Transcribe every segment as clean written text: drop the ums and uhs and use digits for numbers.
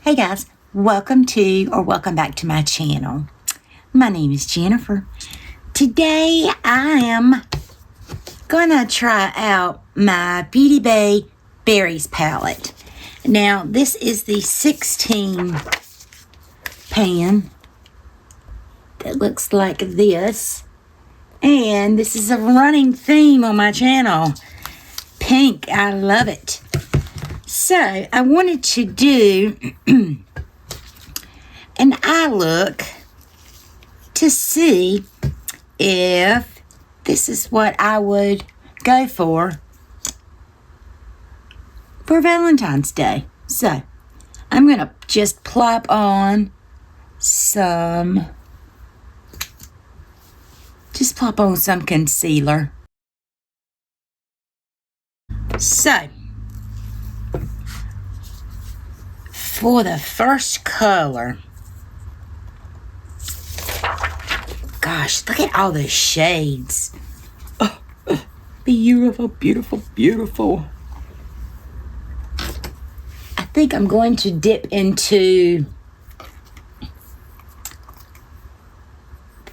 Hey guys, welcome back to my channel. My name is Jennifer. Today I am gonna try out my Beauty Bay Berries palette. Now this is the 16 pan that looks like this, and this is a running theme on my channel. Pink, I love it. So I wanted to do an eye look to see if this is what I would go for Valentine's Day. So I'm going to just plop on some concealer. So for the first color, gosh, look at all the shades. Oh, beautiful, beautiful, beautiful. I think I'm going to dip into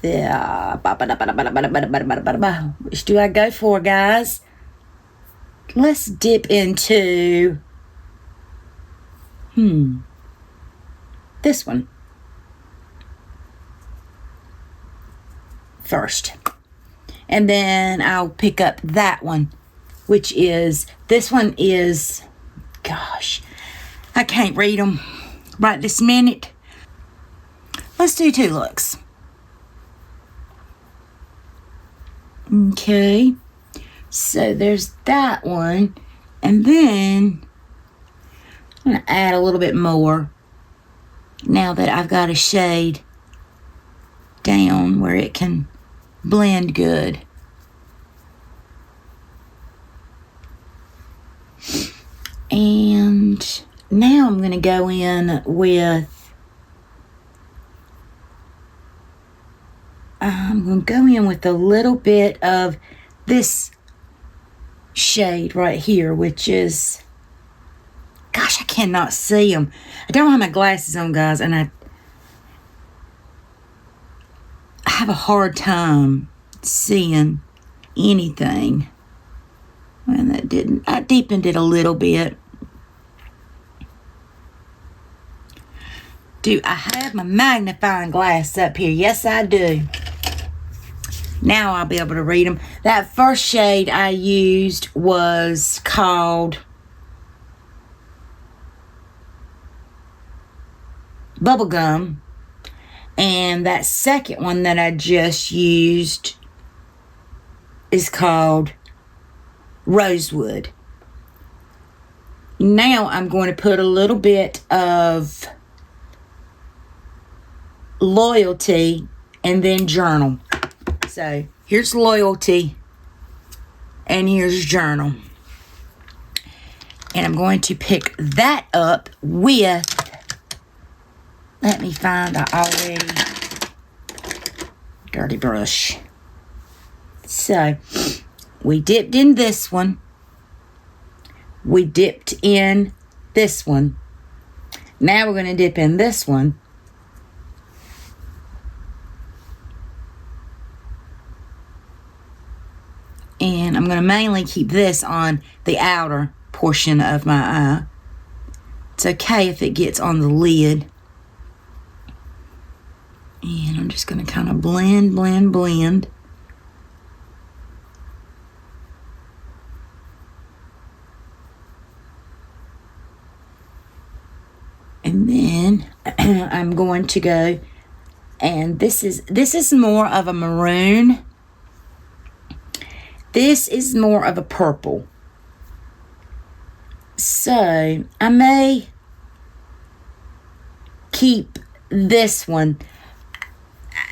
the, which do I go for, guys? Let's dip into this one first, and then I'll pick up that one, which is, this one is, gosh, I can't read them right this minute. Let's do two looks. Okay, so there's that one, and then I'm going to add a little bit more now that I've got a shade down where it can blend good. And now I'm going to go in with, a little bit of this shade right here, which is, gosh, I cannot see them. I don't have my glasses on, guys, and I have a hard time seeing anything. And that didn't, I deepened it a little bit. Do I have my magnifying glass up here? Yes, I do. Now I'll be able to read them. That first shade I used was called Bubblegum, and that second one that I just used is called Rosewood. Now I'm going to put a little bit of Loyalty and then Journal. So here's Loyalty and here's Journal, and I'm going to pick that up with, let me find the already dirty brush. So we dipped in this one. We dipped in this one. Now we're going to dip in this one. And I'm going to mainly keep this on the outer portion of my eye. It's okay if it gets on the lid. And I'm just going to kind of blend, blend, blend. And then I'm going to go, and this is more of a maroon. This is more of a purple. So I may keep this one.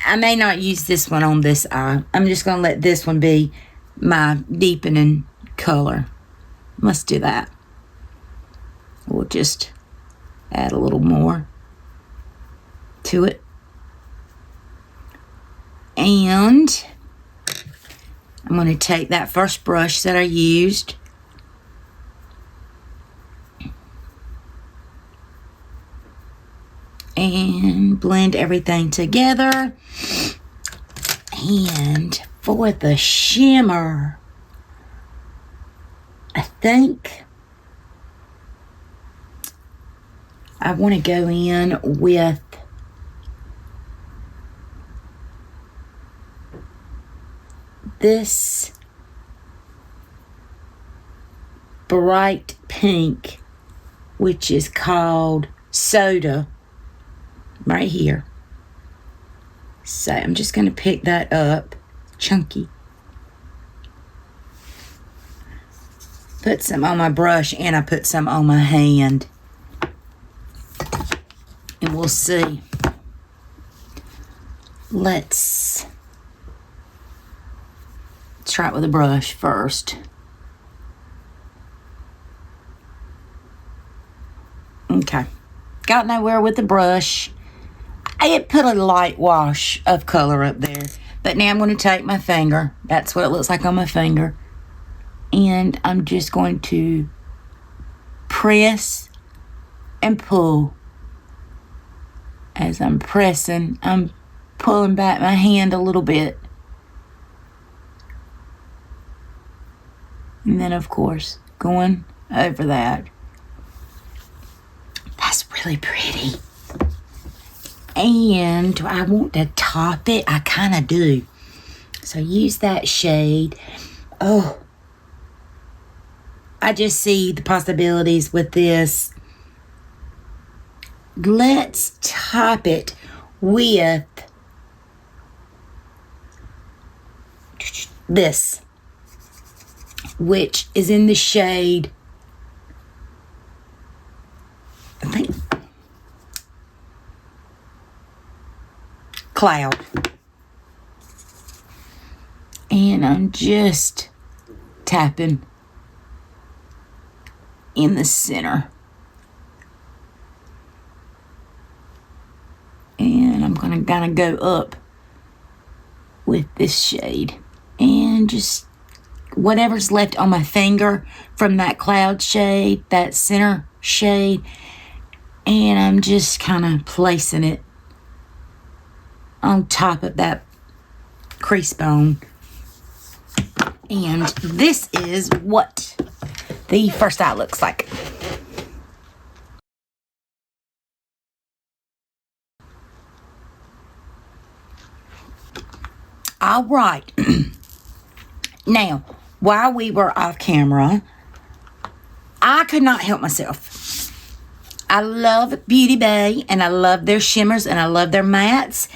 I may not use this one on this eye. I'm just going to let this one be my deepening color. Let's do that. We'll just add a little more to it. And I'm going to take that first brush that I used, and blend everything together. And for the shimmer, I think I want to go in with this bright pink, which is called Soda, right here. So I'm just going to pick that up, chunky. Put some on my brush, and I put some on my hand. And we'll see. Let's try it with a brush first. Okay. Got nowhere with the brush. I put a light wash of color up there. But now I'm going to take my finger. That's what it looks like on my finger. And I'm just going to press and pull. As I'm pressing, I'm pulling back my hand a little bit. And then, of course, going over that. That's really pretty. And do I want to top it? I kind of do. So use that shade. Oh, I just see the possibilities with this. Let's top it with this, which is in the shade, I think, Cloud. And I'm just tapping in the center. And I'm going to kind of go up with this shade. And just whatever's left on my finger from that cloud shade, that center shade. And I'm just kind of placing it on top of that crease bone. And this is what the first eye looks like. All right. Now, while we were off camera, I could not help myself. I love Beauty Bay, and I love their shimmers, and I love their mattes,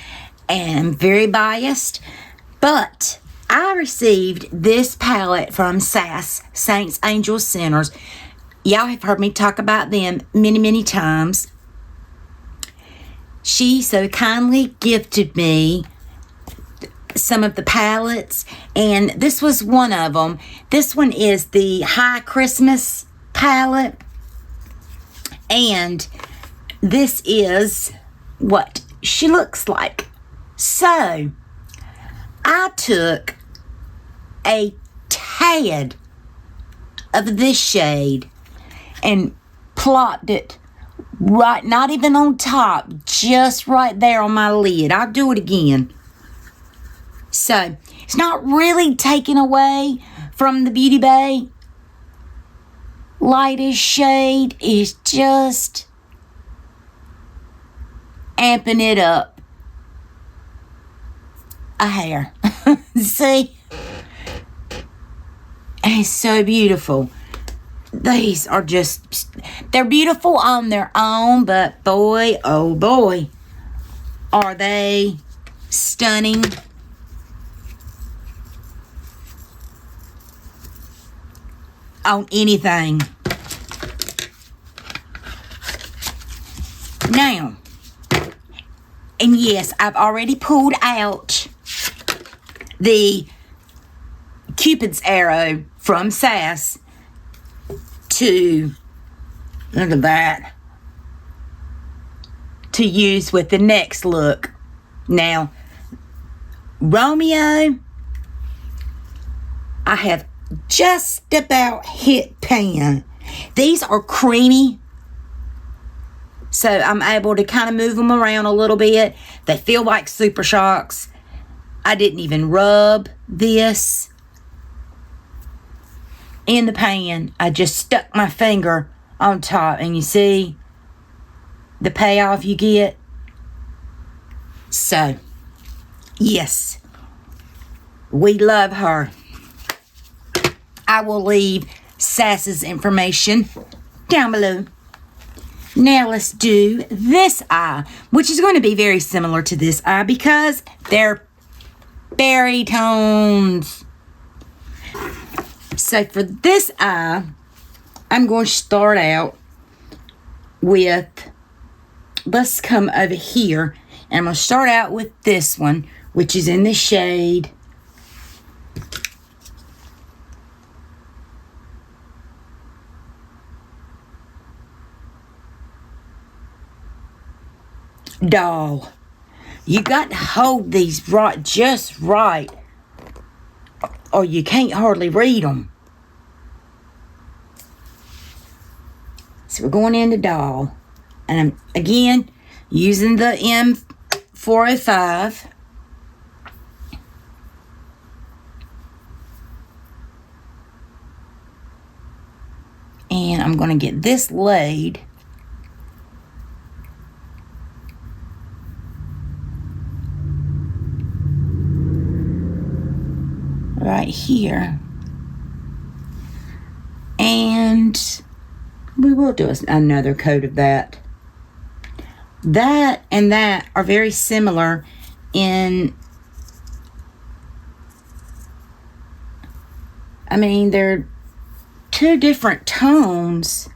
and I'm very biased, but I received this palette from SAS, Saints, Angels, Sinners. Y'all have heard me talk about them many, many times. She so kindly gifted me some of the palettes, and this was one of them. This one is the High Christmas palette, and this is what she looks like. So I took a tad of this shade and plopped it right, not even on top, just right there on my lid. I'll do it again. So, it's not really taking away from the Beauty Bay lightest shade. It's just amping it up a hair. See? It's so beautiful. These are just, they're beautiful on their own, but boy, oh boy, are they stunning. On anything. Now, and yes, I've already pulled out the Cupid's arrow from SAS to, look at that, to use with the next look. Now, Romeo, I have just about hit pan. These are creamy So I'm able to kind of move them around a little bit. They feel like Super Shocks. I didn't even rub this in the pan. I just stuck my finger on top, and you see the payoff you get. So, yes, we love her. I will leave Sass's information down below. Now let's do this eye, which is going to be very similar to this eye because they're berry tones. So for this eye, I'm going to start out with, let's come over here, and I'm going to start out with this one, which is in the shade Doll. You got to hold these right, just right, or you can't hardly read them. So we're going into Doll, and I'm again using the M405. And I'm going to get this laid right here, and we will do another coat of that. That and that are very similar in, I mean, they're two different tones,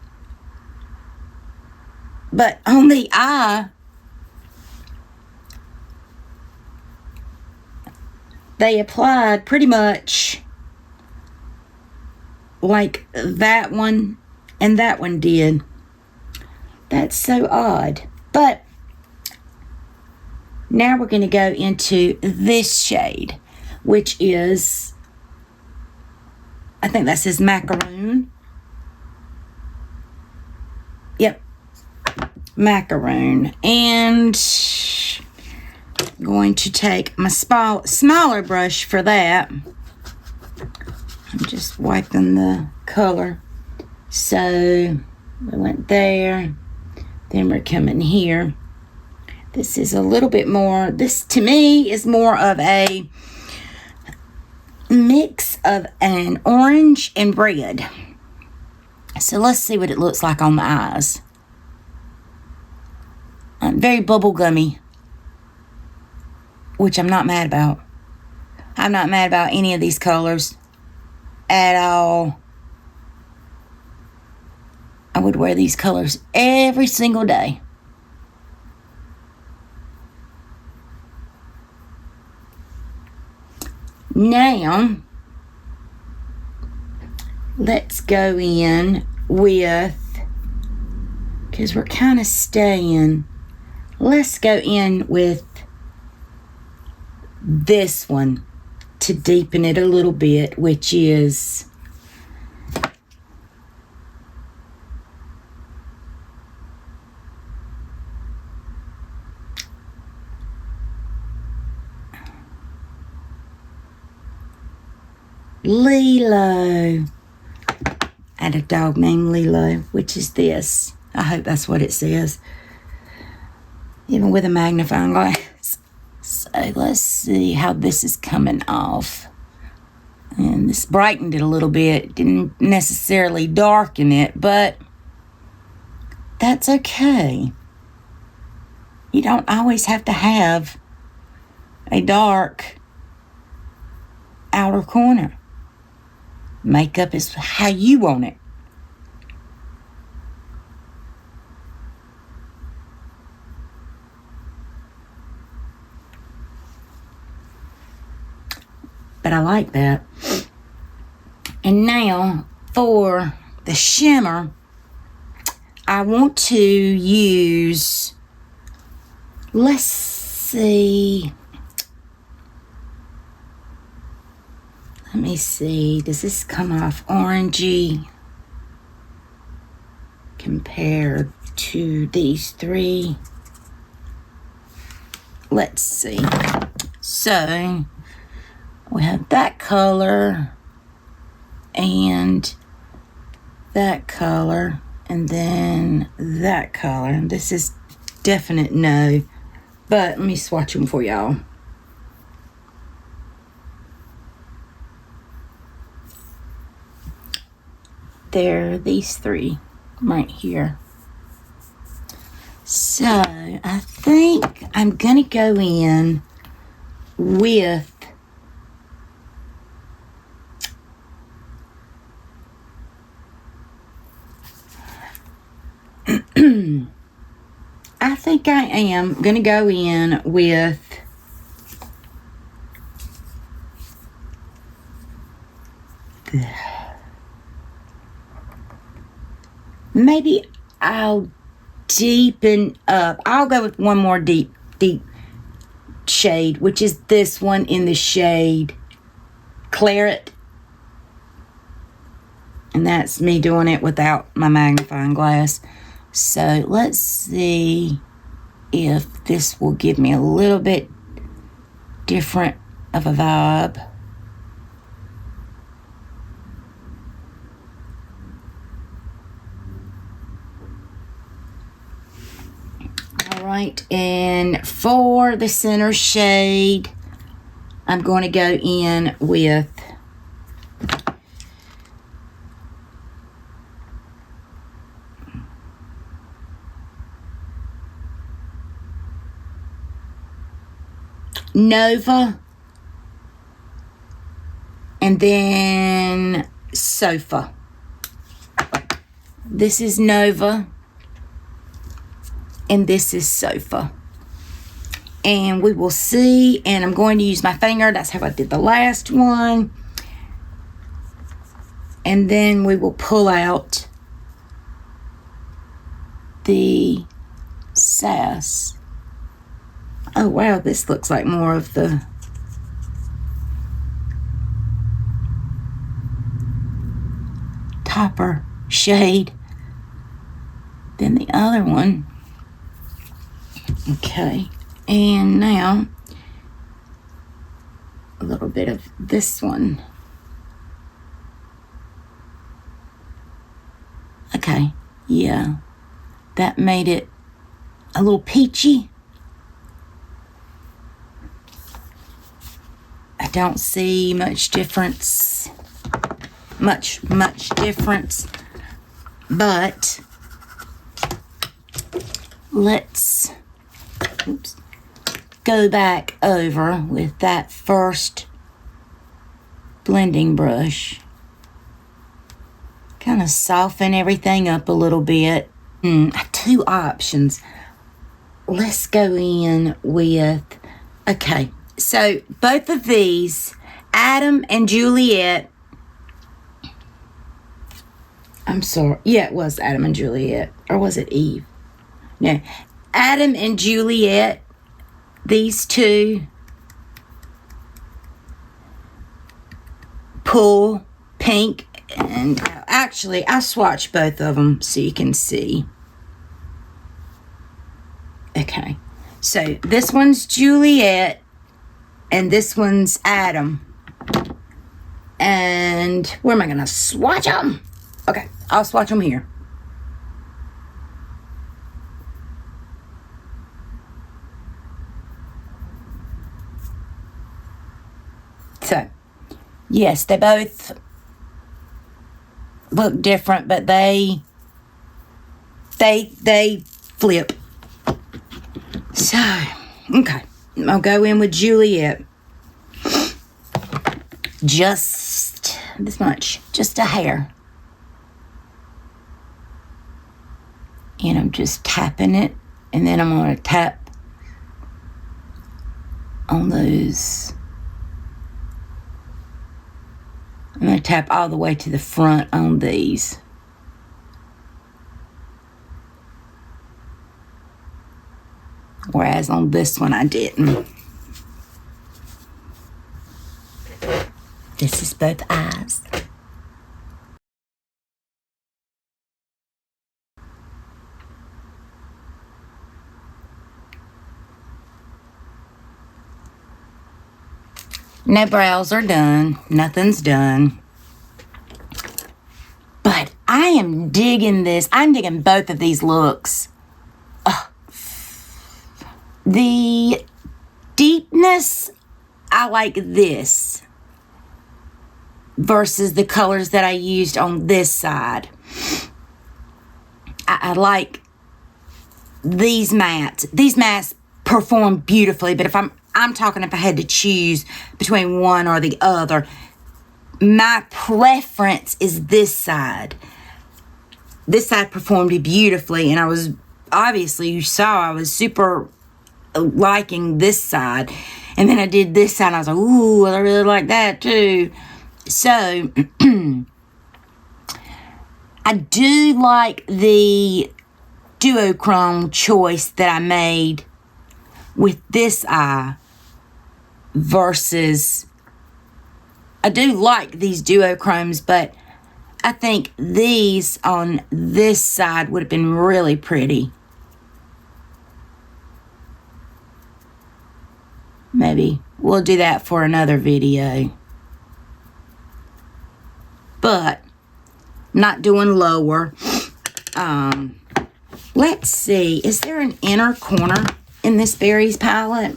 but on the eye they applied pretty much like that one and that one did. That's so odd. But now we're going to go into this shade, which is, I think that says macaroon. Yep, macaroon. And I'm going to take my smaller brush for that. I'm just wiping the color. So we went there, then we're coming here. This is a little bit more, this to me is more of a mix of an orange and red. So let's see what it looks like on the eyes. Very bubblegummy, which I'm not mad about. I'm not mad about any of these colors at all. I would wear these colors every single day. Now, let's go in with, because we're kind of staying, let's go in with this one to deepen it a little bit, which is Lilo. I had a dog named Lilo, which is this. I hope that's what it says, even with a magnifying glass. So let's see how this is coming off. And this brightened it a little bit. Didn't necessarily darken it, but that's okay. You don't always have to have a dark outer corner. Makeup is how you want it. But I like that. And now for the shimmer, I want to use, let's see. Let me see. Does this come off orangey? compared to these three. Let's see. So we have that color and that color and then that color. This is definite no, but let me swatch them for y'all. There, these three right here. So I think I'm gonna go in with I think I am gonna go in with maybe I'll deepen up. I'll go with one more deep shade, which is this one in the shade Claret. And that's me doing it without my magnifying glass. So let's see if this will give me a little bit different of a vibe. All right, and for the center shade, I'm going to go in with Nova, and then Sofa. This is Nova, and this is Sofa. And we will see, and I'm going to use my finger. That's how I did the last one. And then we will pull out the Sass. Oh, wow, this looks like more of the topper shade than the other one. Okay, and now a little bit of this one. Okay, yeah, that made it a little peachy. I don't see much difference, much difference, but let's go back over with that first blending brush. Kind of soften everything up a little bit. Two options. Let's go in with, okay, so both of these, Adam and Juliet, I'm sorry, yeah, it was Adam and Juliet, or was it Eve? No, Adam and Juliet, these two, pull pink, and actually I swatched both of them so you can see. Okay, so this one's Juliet and this one's Adam. And where am I gonna swatch them? Okay, I'll swatch them here. So, yes, they both look different, but they flip. So, okay, I'll go in with Juliet. Just this much, just a hair. And I'm just tapping it, and then I'm going to tap on those. I'm going to tap all the way to the front on these. Whereas on this one I didn't. This is both eyes. No brows are done. Nothing's done. But I am digging this. I'm digging both of these looks. The deepness, I like this versus the colors that I used on this side. I like these mattes. These mattes perform beautifully, but if I'm talking if I had to choose between one or the other, my preference is this side. This side performed beautifully, and I was, obviously you saw, I was super liking this side. And then I did this side, and I was like, ooh, I really like that too. So, I do like the duochrome choice that I made with this eye versus, I do like these duochromes, but I think these on this side would have been really pretty. Maybe we'll do that for another video. But not doing lower. Let's see. Is there an inner corner in this Berries palette?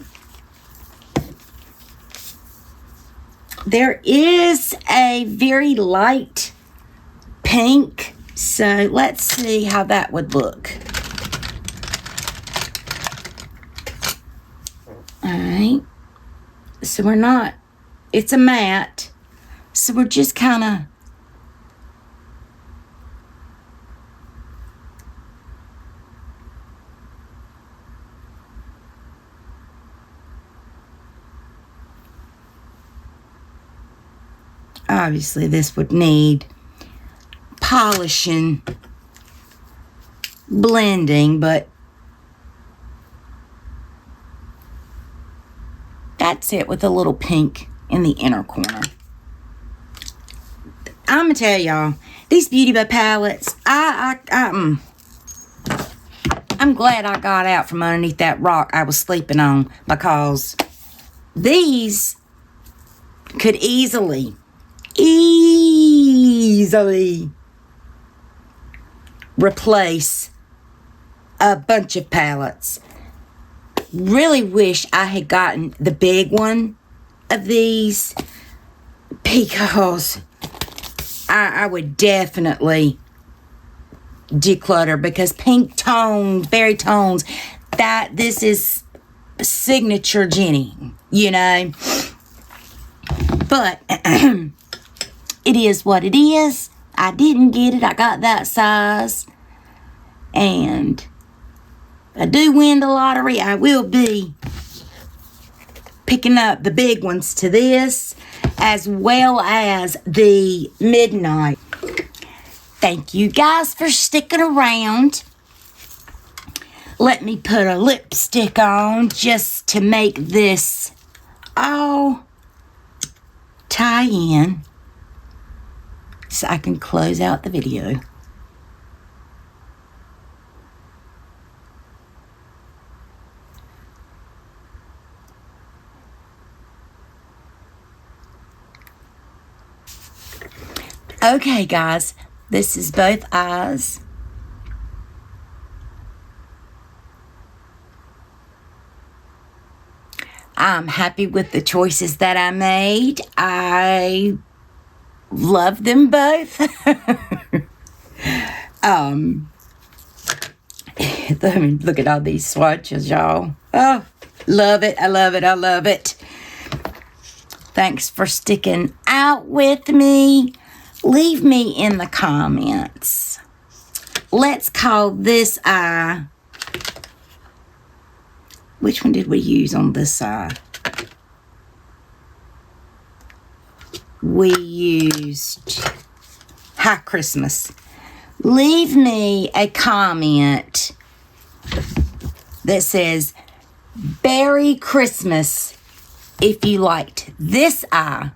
There is a very light pink. So let's see how that would look. Alright, so we're not, it's a matte, so we're just kind of, obviously this would need polishing, blending, but that's it with a little pink in the inner corner. I'm gonna tell y'all, these Beauty Bay palettes, I'm glad I got out from underneath that rock I was sleeping on, because these could easily replace a bunch of palettes. Really wish I had gotten the big one of these, because I would definitely declutter, because pink tones, berry tones, that this is signature Jenny, you know. But it is what it is. I didn't get it. I got that size, and if I do win the lottery, I will be picking up the big ones to this, as well as the Midnight. Thank you guys for sticking around. Let me put a lipstick on just to make this all tie in, so I can close out the video. Okay, guys, this is both eyes. I'm happy with the choices that I made. I love them both. Look at all these swatches, y'all. Oh, love it. I love it. I love it. Thanks for sticking out with me. Leave me in the comments. Let's call this eye. Which one did we use on this side? We used High Christmas. Leave me a comment that says Berry Christmas if you liked this eye.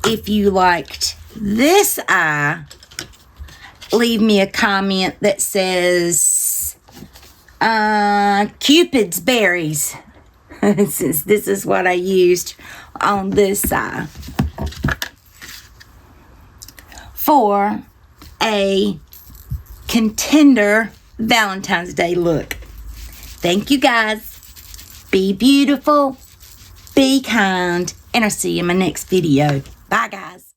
If you liked this eye, leave me a comment that says Cupid's berries. since this is what I used on this side for a contender Valentine's Day look. Thank you guys. Be beautiful, be kind, and I'll see you in my next video. Bye guys.